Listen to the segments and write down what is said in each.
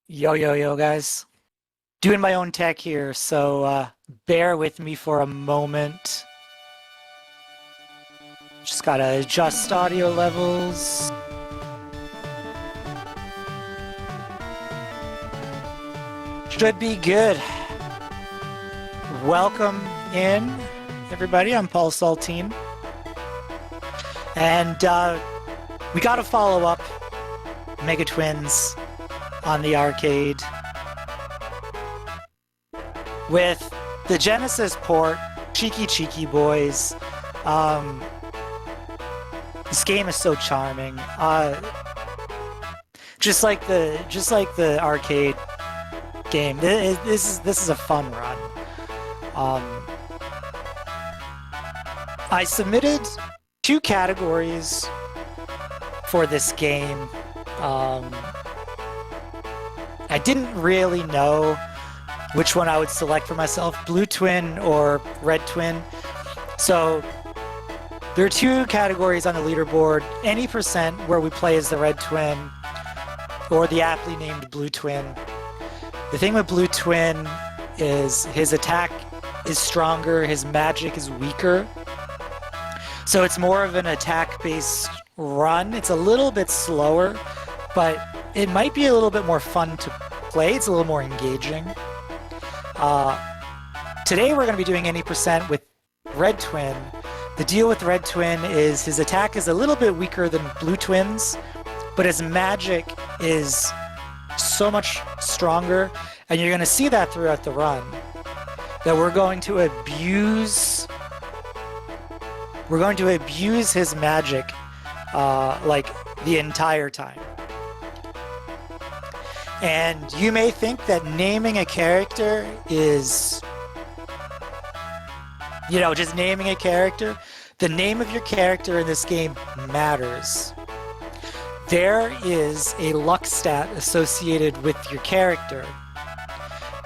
Yo, guys. Doing my own tech here, so bear with me for a moment. Just gotta adjust audio levels. Should be good. Welcome in, everybody. I'm Paulsaltine. And we gotta follow up Mega Twins on the arcade with the Genesis port, Chiki Chiki boys. This game is so charming. Just like the arcade game, this is a fun run. I submitted 2 categories for this game. I didn't really know which one I would select for myself, Blue Twin or Red Twin. So there are 2 categories on the leaderboard, any percent where we play as the Red Twin or the aptly named Blue Twin. The thing with Blue Twin is his attack is stronger, his magic is weaker. So it's more of an attack-based run. It's a little bit slower, but it might be a little bit more fun to play. It's a little more engaging. Today we're going to be doing any percent with Red Twin. The deal with Red Twin is his attack is a little bit weaker than Blue Twin's, but his magic is so much stronger, and you're going to see that throughout the run, that we're going to abuse his magic like the entire time. And you may think that naming a character is, just naming a character. The name of your character in this game matters. There is a luck stat associated with your character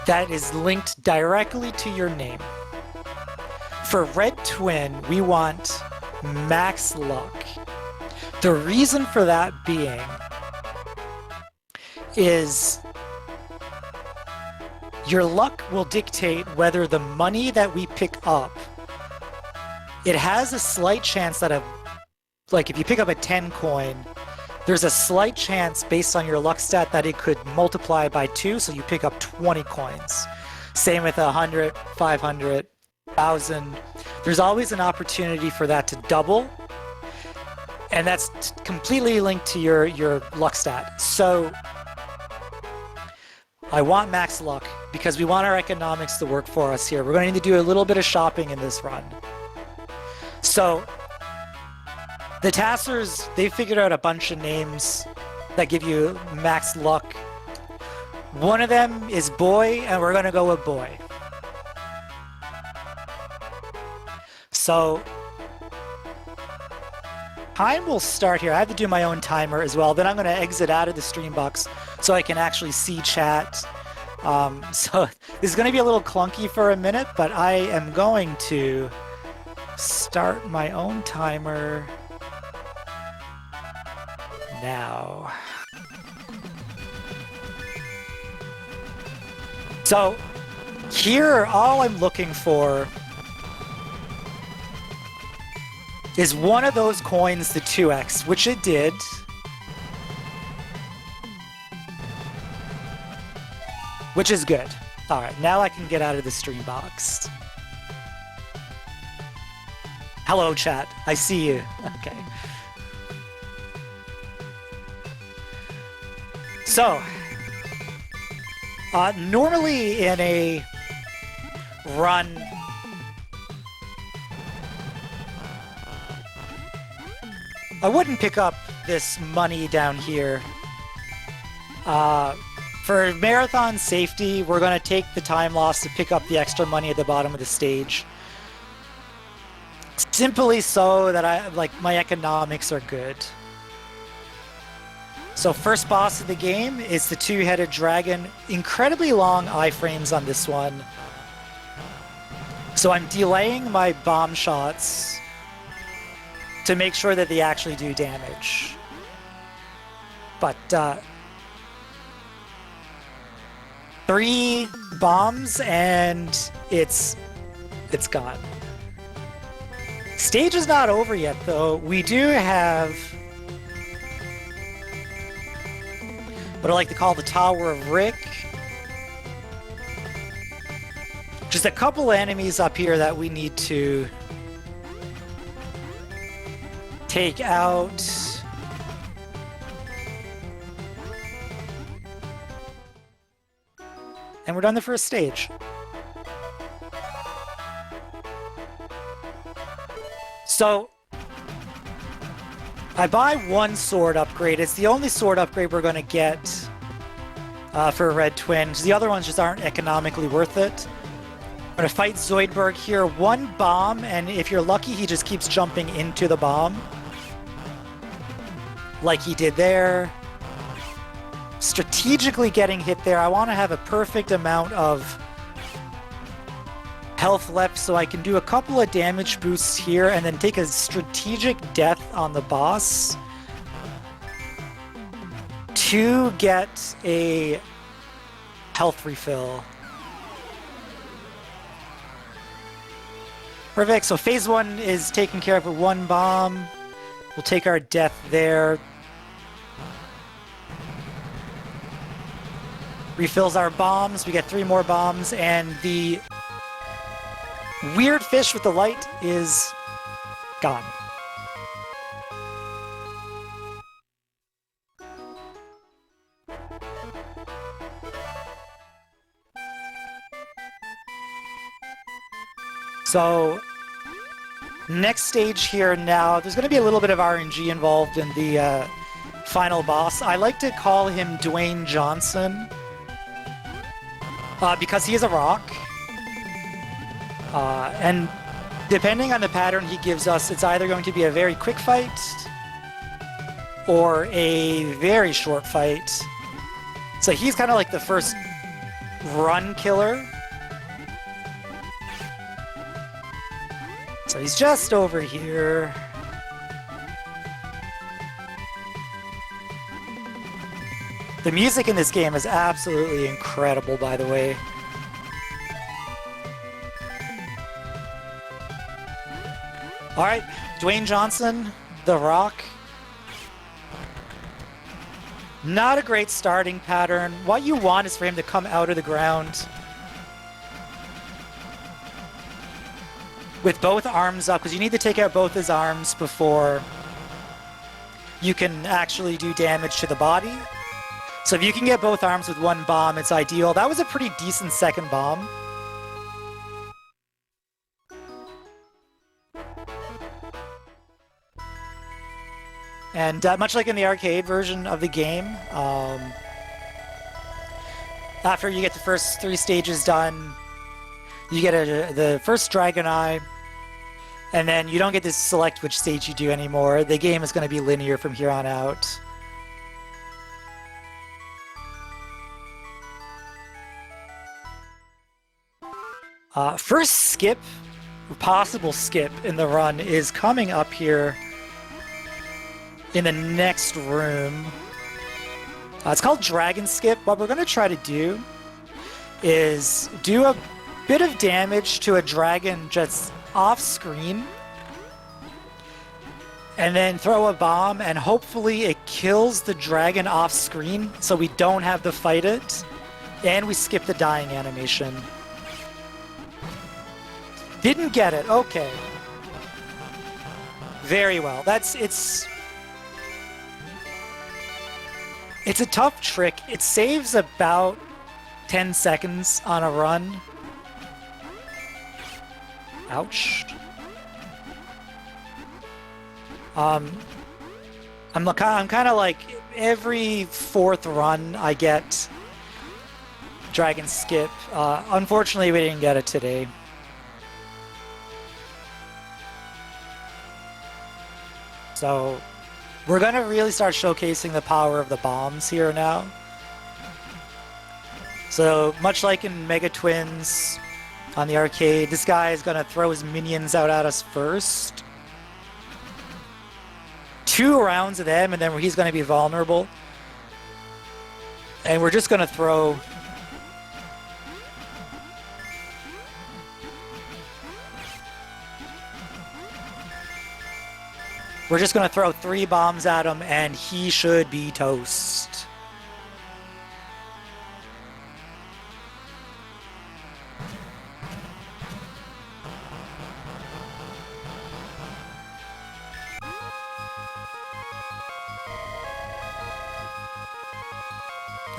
that is linked directly to your name. For Red Twin, we want max luck. The reason for that being is your luck will dictate whether the money that we pick up, it has a slight chance that if you pick up a 10 coin, there's a slight chance based on your luck stat that it could multiply by 2, so you pick up 20 coins. Same with 100, 500, 1,000. There's always an opportunity for that to double, and that's completely linked to your luck stat. So I want max luck because we want our economics to work for us here. We're going to need to do a little bit of shopping in this run. So the Tassers, they figured out a bunch of names that give you max luck. One of them is Boy, and we're going to go with Boy. So time will start here. I have to do my own timer as well. Then I'm going to exit out of the stream box so I can actually see chat. So this is going to be a little clunky for a minute, but I am going to start my own timer now. So here, all I'm looking for is one of those coins to 2x, which it did. Which is good. All right, now I can get out of the stream box. Hello, chat. I see you. Okay. So, normally in a run, I wouldn't pick up this money down here. For marathon safety, we're going to take the time loss to pick up the extra money at the bottom of the stage. Simply so that my economics are good. So first boss of the game is the 2-headed dragon. Incredibly long iframes on this one. So I'm delaying my bomb shots to make sure that they actually do damage. But 3 bombs and it's gone. Stage is not over yet, though. We do have what I like to call the Tower of Rick. Just a couple enemies up here that we need to take out. And we're done the first stage. So, I buy one sword upgrade. It's the only sword upgrade we're going to get for Red Twin. The other ones just aren't economically worth it. I'm going to fight Zoidberg here. 1 bomb, and if you're lucky, he just keeps jumping into the bomb. Like he did there. Strategically getting hit there. I want to have a perfect amount of health left so I can do a couple of damage boosts here and then take a strategic death on the boss to get a health refill. Perfect. So phase 1 is taken care of with 1 bomb. We'll take our death there. Refills our bombs. We get 3 more bombs, and the weird fish with the light is gone. So, next stage here now, there's going to be a little bit of RNG involved in the final boss. I like to call him Dwayne Johnson because he is a rock. And depending on the pattern he gives us, it's either going to be a very quick fight or a very short fight. So he's kind of like the first run killer. So he's just over here. The music in this game is absolutely incredible, by the way. All right, Dwayne Johnson, The Rock. Not a great starting pattern. What you want is for him to come out of the ground with both arms up, because you need to take out both his arms before you can actually do damage to the body. So if you can get both arms with 1 bomb, it's ideal. That was a pretty decent second bomb. And much like in the arcade version of the game, after you get the first 3 stages done, you get the first Dragon Eye, and then you don't get to select which stage you do anymore. The game is going to be linear from here on out. First skip, possible skip in the run is coming up here in the next room. It's called Dragon Skip. What we're going to try to do is do a bit of damage to a dragon just off screen, and then throw a bomb, and hopefully it kills the dragon off screen so we don't have to fight it, and we skip the dying animation. Didn't get it. Okay. Very well. It's a tough trick. It saves about 10 seconds on a run. Ouch. I'm kind of like every 4th run I get Dragon Skip. Unfortunately, we didn't get it today. So we're going to really start showcasing the power of the bombs here now. So much like in Mega Twins on the arcade, this guy is going to throw his minions out at us first. 2 rounds of them, and then he's going to be vulnerable. And we're just going to throw We're just going to throw 3 bombs at him, and he should be toast.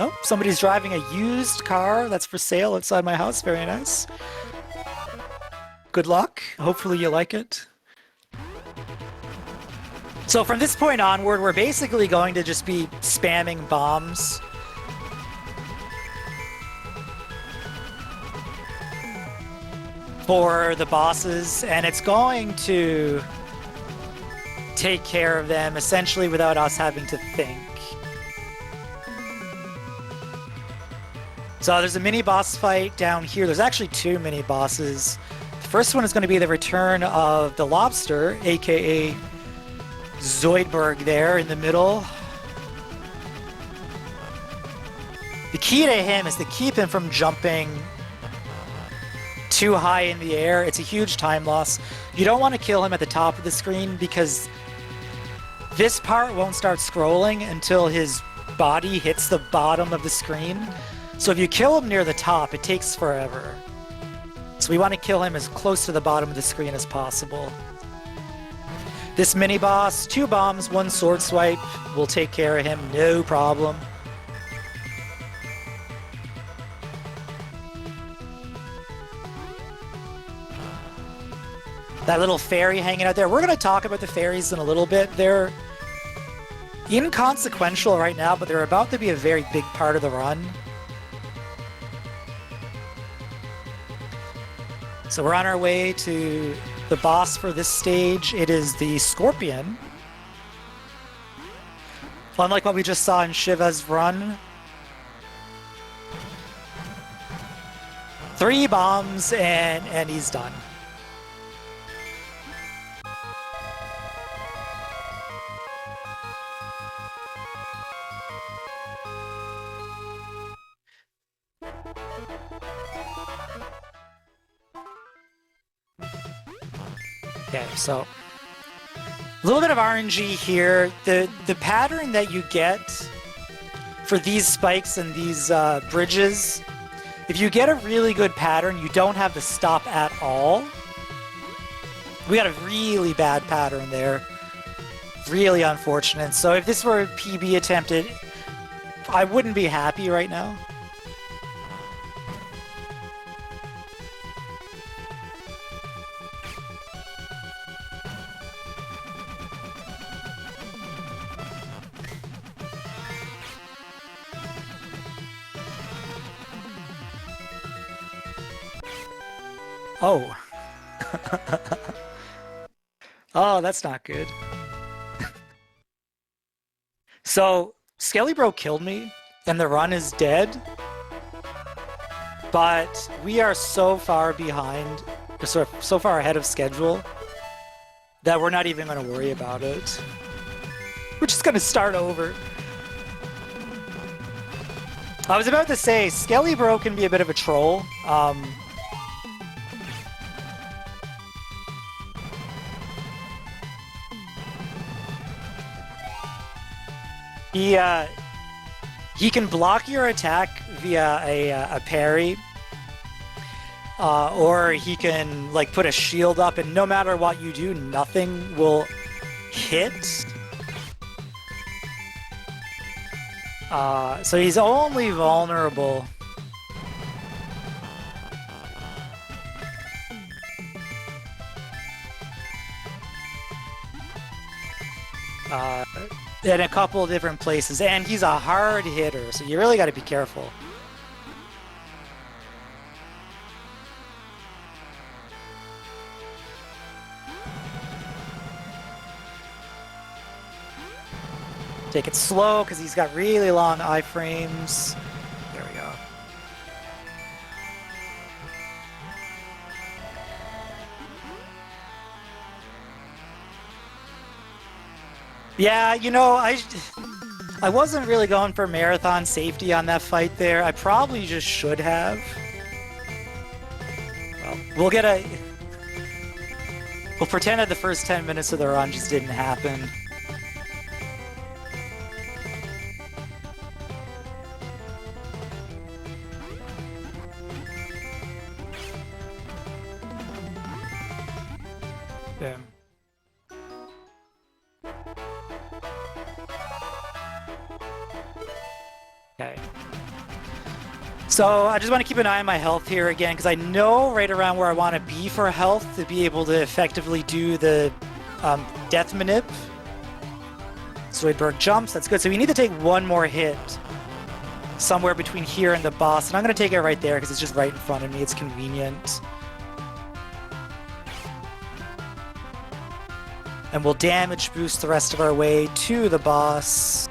Oh, somebody's driving a used car that's for sale outside my house. Very nice. Good luck. Hopefully you like it. So from this point onward, we're basically going to just be spamming bombs. For the bosses, and it's going to take care of them essentially without us having to think. So there's a mini boss fight down here. There's actually 2 mini bosses. The first one is going to be the return of the lobster, aka Zoidberg there in the middle. The key to him is to keep him from jumping too high in the air. It's a huge time loss. You don't want to kill him at the top of the screen because this part won't start scrolling until his body hits the bottom of the screen. So if you kill him near the top, it takes forever. So we want to kill him as close to the bottom of the screen as possible. This mini boss, 2 bombs, 1 sword swipe will take care of him, no problem. That little fairy hanging out there. We're going to talk about the fairies in a little bit. They're inconsequential right now, but they're about to be a very big part of the run. So we're on our way to the boss for this stage. It is the Scorpion. Unlike what we just saw in Shiva's run. 3 bombs and he's done. Okay, so a little bit of RNG here. The pattern that you get for these spikes and these bridges, if you get a really good pattern, you don't have to stop at all. We got a really bad pattern there. Really unfortunate. So if this were a PB attempted, I wouldn't be happy right now. Oh. Oh, that's not good. So, Skelly Bro killed me, and the run is dead. But we are so far behind, so far ahead of schedule, that we're not even going to worry about it. We're just going to start over. I was about to say, Skelly Bro can be a bit of a troll. He can block your attack via a parry, or he can like put a shield up, and no matter what you do, nothing will hit. So he's only vulnerable. In a couple of different places, and he's a hard hitter, so you really got to be careful. Take it slow because he's got really long iframes. There we go. Yeah, you know, I wasn't really going for marathon safety on that fight there. I probably just should have. Well, we'll get a... We'll pretend that the first 10 minutes of the run just didn't happen. Boom. Okay. So I just want to keep an eye on my health here again, because I know right around where I want to be for health to be able to effectively do the death manip. Zoidberg jumps, that's good. So we need to take one more hit somewhere between here and the boss, and I'm going to take it right there because it's just right in front of me. It's convenient. And we'll damage boost the rest of our way to the boss.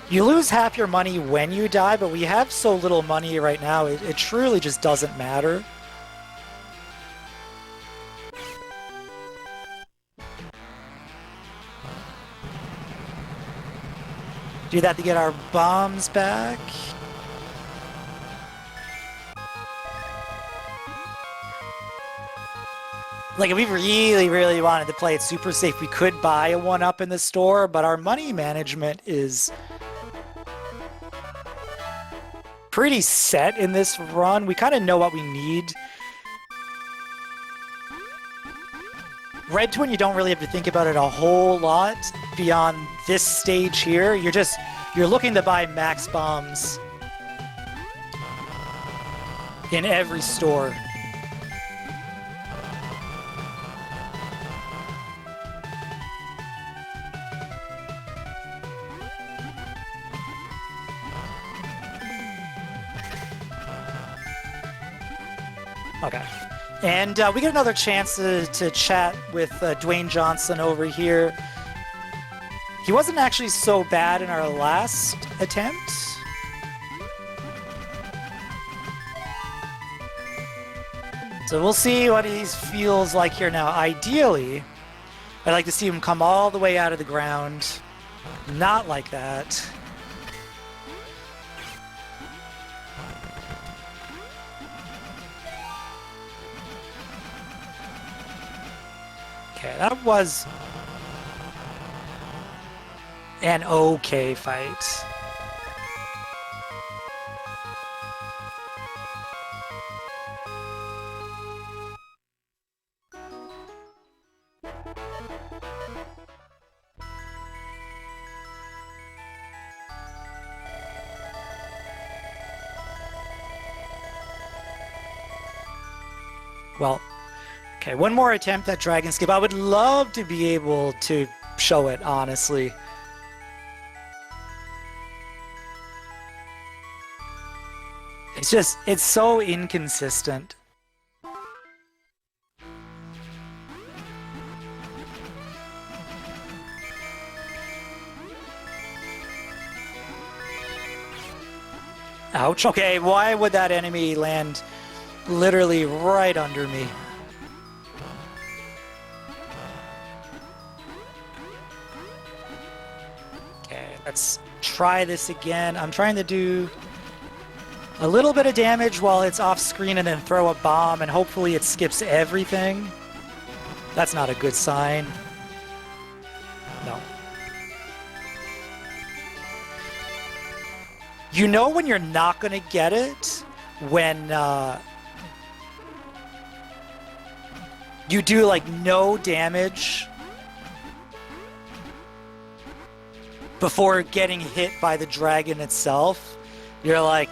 You lose half your money when you die, but we have so little money right now, it truly just doesn't matter. Do that to get our bombs back. Like, if we really, really wanted to play it super safe, we could buy a 1-up in the store, but our money management is pretty set in this run. We kind of know what we need. Red Twin, you don't really have to think about it a whole lot beyond this stage here. You're looking to buy max bombs in every store. Okay. And we get another chance to chat with Dwayne Johnson over here. He wasn't actually so bad in our last attempt. So we'll see what he feels like here now. Ideally, I'd like to see him come all the way out of the ground. Not like that. Okay, that was an okay fight. Well, okay, one more attempt at Dragon Skip. I would love to be able to show it, honestly. It's so inconsistent. Ouch. Okay, why would that enemy land literally right under me? Okay, let's try this again. I'm trying to do a little bit of damage while it's off screen and then throw a bomb, and hopefully it skips everything. That's not a good sign. No. You know when you're not going to get it when you do like no damage before getting hit by the dragon itself. You're like,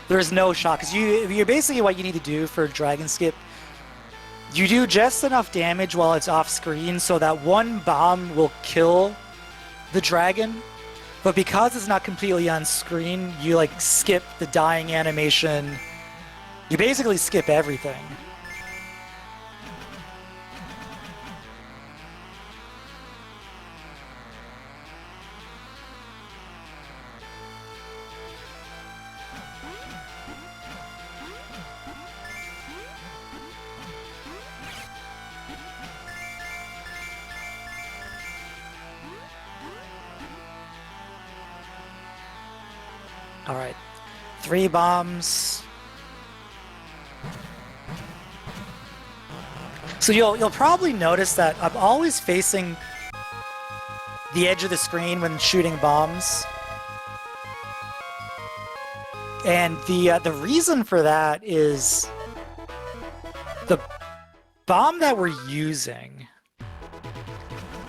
there's no shot, because you're basically what you need to do for Dragon Skip. You do just enough damage while it's off screen so that one bomb will kill the dragon, but because it's not completely on screen, you like skip the dying animation. You basically skip everything. All right, 3 bombs. So you'll probably notice that I'm always facing the edge of the screen when shooting bombs. And the reason for that is the bomb that we're using,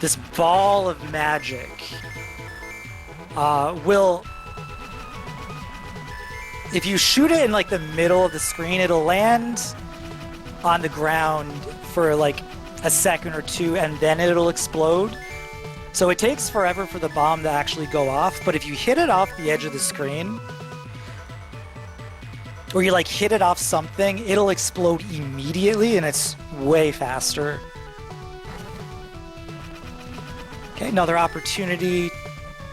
this ball of magic, will, if you shoot it in like the middle of the screen, it'll land on the ground for like a second or two and then it'll explode. So it takes forever for the bomb to actually go off, but if you hit it off the edge of the screen, or you like hit it off something, it'll explode immediately and it's way faster. Okay, another opportunity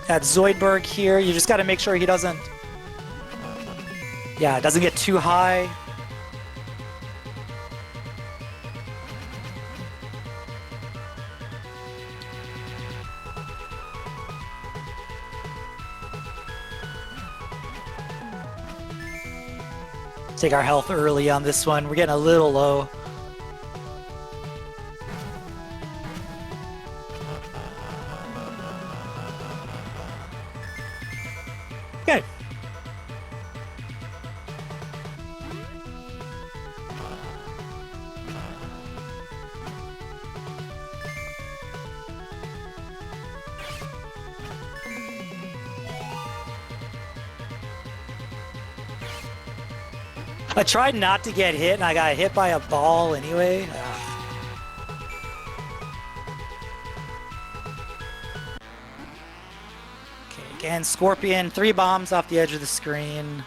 at Zoidberg here. You just got to make sure he doesn't, yeah, it doesn't get too high. Take our health early on this one. We're getting a little low. Okay. I tried not to get hit, and I got hit by a ball anyway. Okay, again, Scorpion, 3 bombs off the edge of the screen.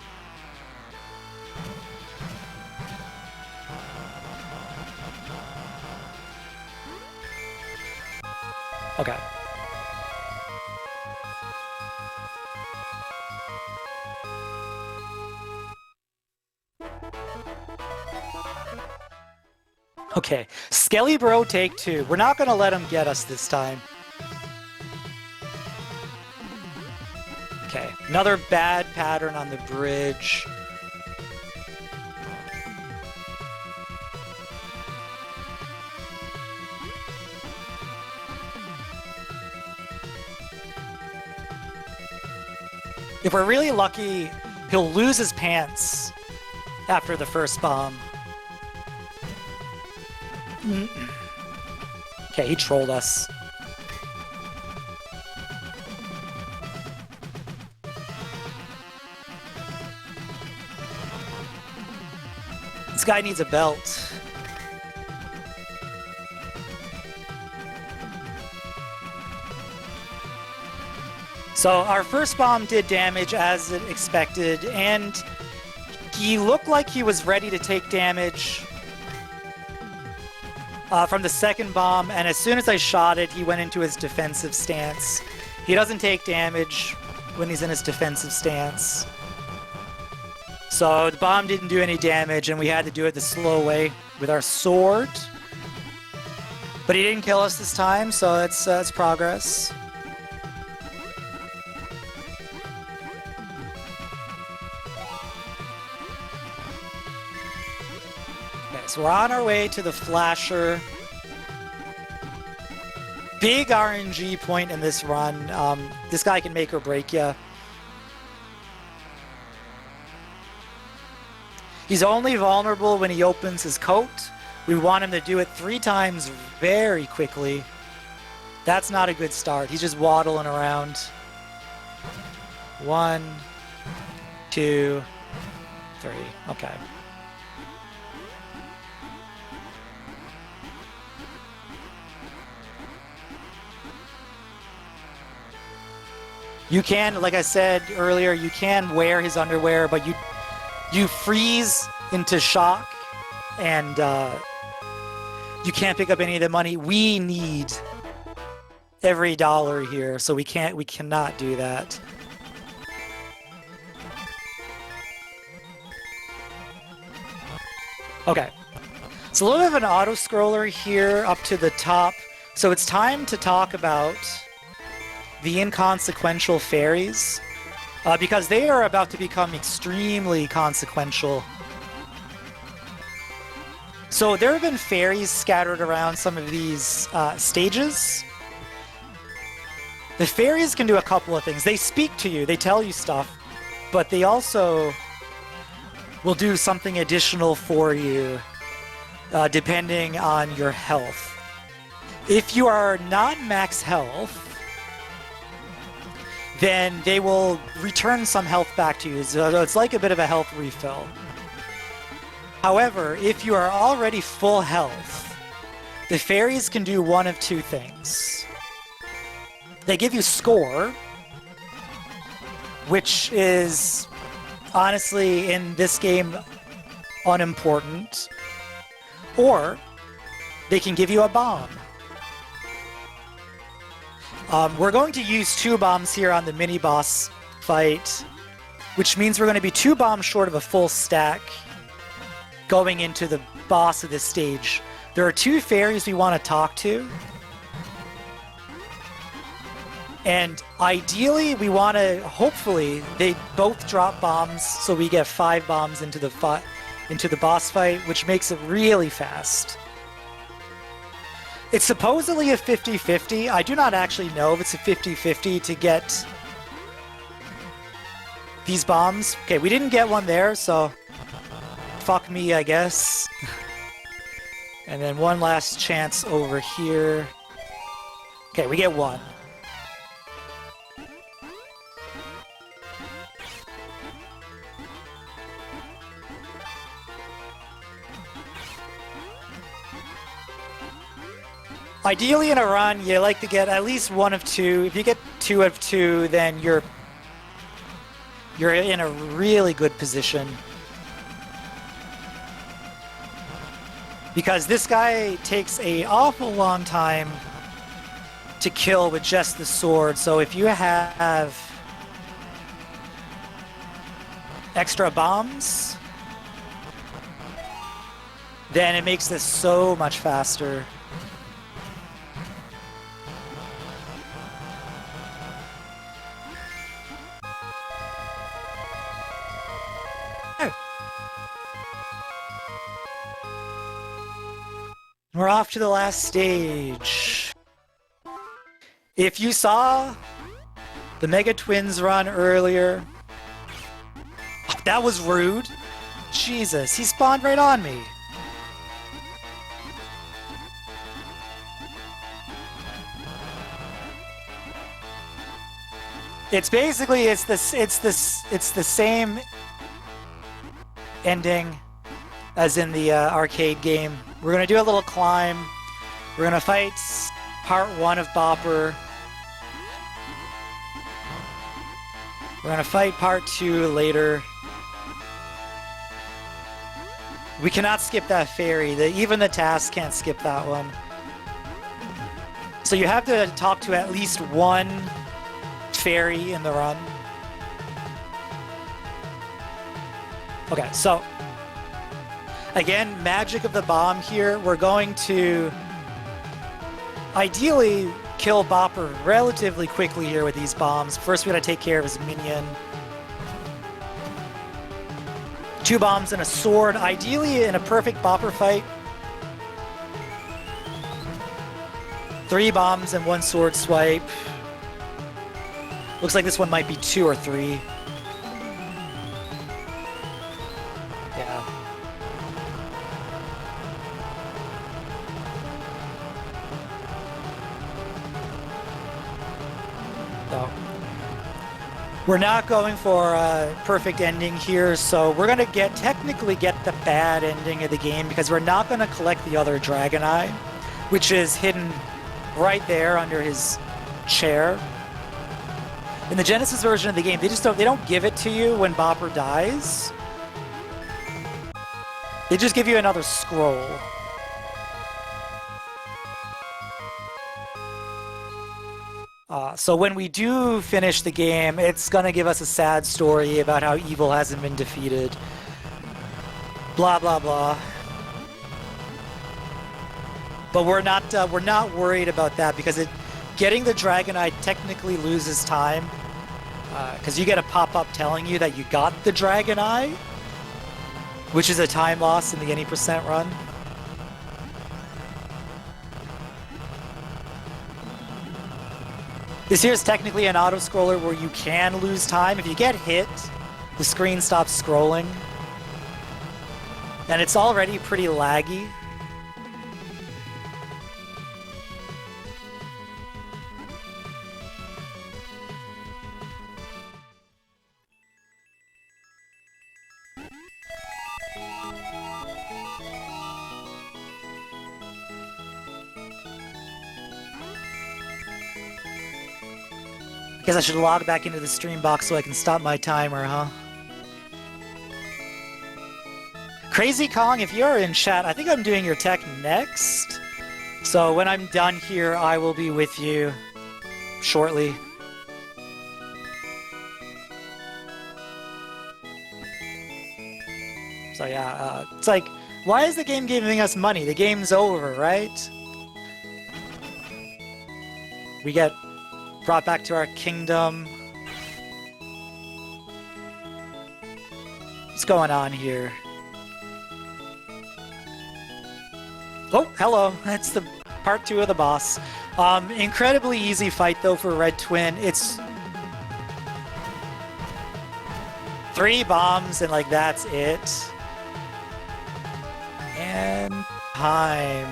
Okay. Okay, Skelly Bro take 2. We're not gonna let him get us this time. Okay, another bad pattern on the bridge. If we're really lucky, he'll lose his pants after the first bomb. Okay, he trolled us. This guy needs a belt. So our first bomb did damage as expected, and he looked like he was ready to take damage from the second bomb, and as soon as I shot it, he went into his defensive stance. He doesn't take damage when he's in his defensive stance. So the bomb didn't do any damage, and we had to do it the slow way with our sword. But he didn't kill us this time, so it's progress. So we're on our way to the Flasher. Big RNG point in this run. This guy can make or break you. He's only vulnerable when he opens his coat. We want him to do it 3 times very quickly. That's not a good start. He's just waddling around. 1, 2, 3. Okay. You can, like I said earlier, you can wear his underwear, but you freeze into shock, and you can't pick up any of the money. We need every dollar here, so we cannot do that. Okay, so a little bit of an auto-scroller here up to the top. So it's time to talk about the inconsequential fairies. because they are about to become extremely consequential. So there have been fairies scattered around some of these stages. The fairies can do a couple of things. They speak to you, they tell you stuff, but they also will do something additional for you depending on your health. If you are not max health, then they will return some health back to you. So it's like a bit of a health refill. However, if you are already full health, the fairies can do one of two things. They give you score, which is honestly in this game unimportant, or they can give you a bomb. We're going to use 2 bombs here on the mini-boss fight, which means we're going to be 2 bombs short of a full stack going into the boss of this stage. There are 2 fairies we want to talk to. And ideally, we want to, hopefully, they both drop bombs, so we get 5 bombs into the boss fight, which makes it really fast. It's supposedly a 50-50. I do not actually know if it's a 50-50 to get these bombs. Okay, we didn't get one there, so fuck me, I guess. And then one last chance over here. Okay, we get 1. Ideally in a run, you like to get at least 1 of 2. If you get 2 of 2, then you're in a really good position. Because this guy takes an awful long time to kill with just the sword. So if you have extra bombs, then it makes this so much faster. We're off to the last stage. If you saw the Mega Twins run earlier, that was rude. Jesus, he spawned right on me. It's basically it's the same ending as in the arcade game. We're gonna do a little climb. We're gonna fight part 1 of Bopper. We're gonna fight part 2 later. We cannot skip that fairy. Even the task can't skip that one. So you have to talk to at least 1 fairy in the run. Okay, so again, magic of the bomb here. We're going to ideally kill Bopper relatively quickly here with these bombs. First, we gotta take care of his minion. 2 bombs and a sword. Ideally, in a perfect Bopper fight, 3 bombs and 1 sword swipe. Looks like this one might be 2 or 3. Yeah. So, we're not going for a perfect ending here, so we're gonna technically get the bad ending of the game because we're not gonna collect the other Dragon Eye, which is hidden right there under his chair. In the Genesis version of the game, they don't give it to you when Bopper dies. They just give you another scroll. So when we do finish the game, it's gonna give us a sad story about how evil hasn't been defeated. Blah blah blah. But we're not worried about that because getting the Dragon Eye technically loses time. because you get a pop-up telling you that you got the Dragon Eye, which is a time loss in the any percent run. This here is technically an auto-scroller where you can lose time. If you get hit, the screen stops scrolling. And it's already pretty laggy. Guess I should log back into the stream box so I can stop my timer, huh? Crazy Kong, if you're in chat, I think I'm doing your tech next. So when I'm done here, I will be with you shortly. So yeah, it's like, why is the game giving us money? The game's over, right? We get brought back to our kingdom. What's going on here? Oh, hello. That's the part 2 of the boss. Incredibly easy fight though for Red Twin. It's 3 bombs and like that's it. And time.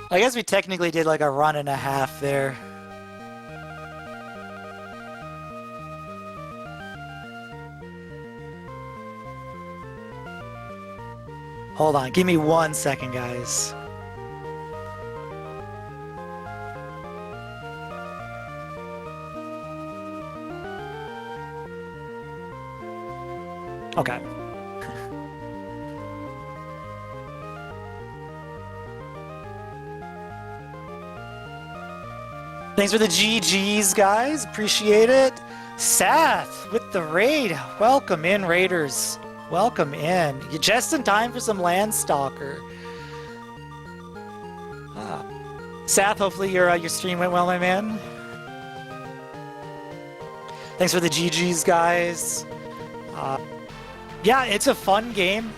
I guess we technically did like a run and a half there. Hold on, give me 1 second, guys. Okay. Thanks for the GGs, guys. Appreciate it. Sath with the raid. Welcome in, Raiders. Welcome in. You're just in time for some Landstalker. Sath, hopefully your stream went well, my man. Thanks for the GGs, guys. Yeah, it's a fun game.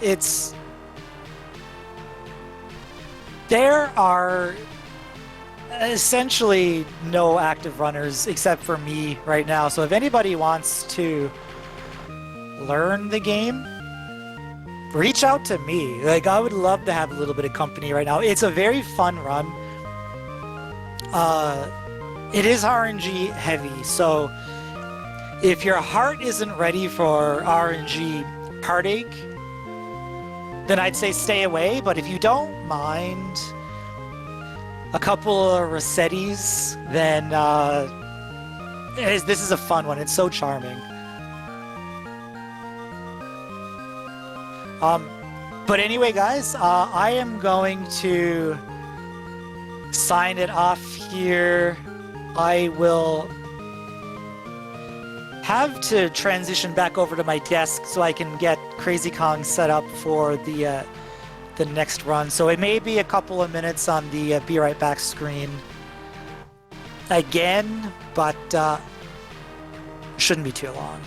There are essentially no active runners except for me right now. So if anybody wants to learn the game, reach out to me. Like, I would love to have a little bit of company right now. It's a very fun run. It is RNG heavy, so if your heart isn't ready for RNG heartache, then I'd say stay away. But if you don't mind a couple of Rossettis, then this is a fun one. It's so charming. But anyway, guys, I am going to sign it off here. I will have to transition back over to my desk so I can get Crazy Kong set up for the next run. So it may be a couple of minutes on the be right back screen again, but shouldn't be too long.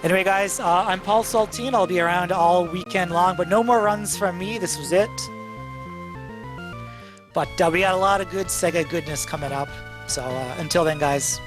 Anyway, guys, I'm Paulsaltine. I'll be around all weekend long, but no more runs from me. This was it. But we got a lot of good Sega goodness coming up. So until then, guys.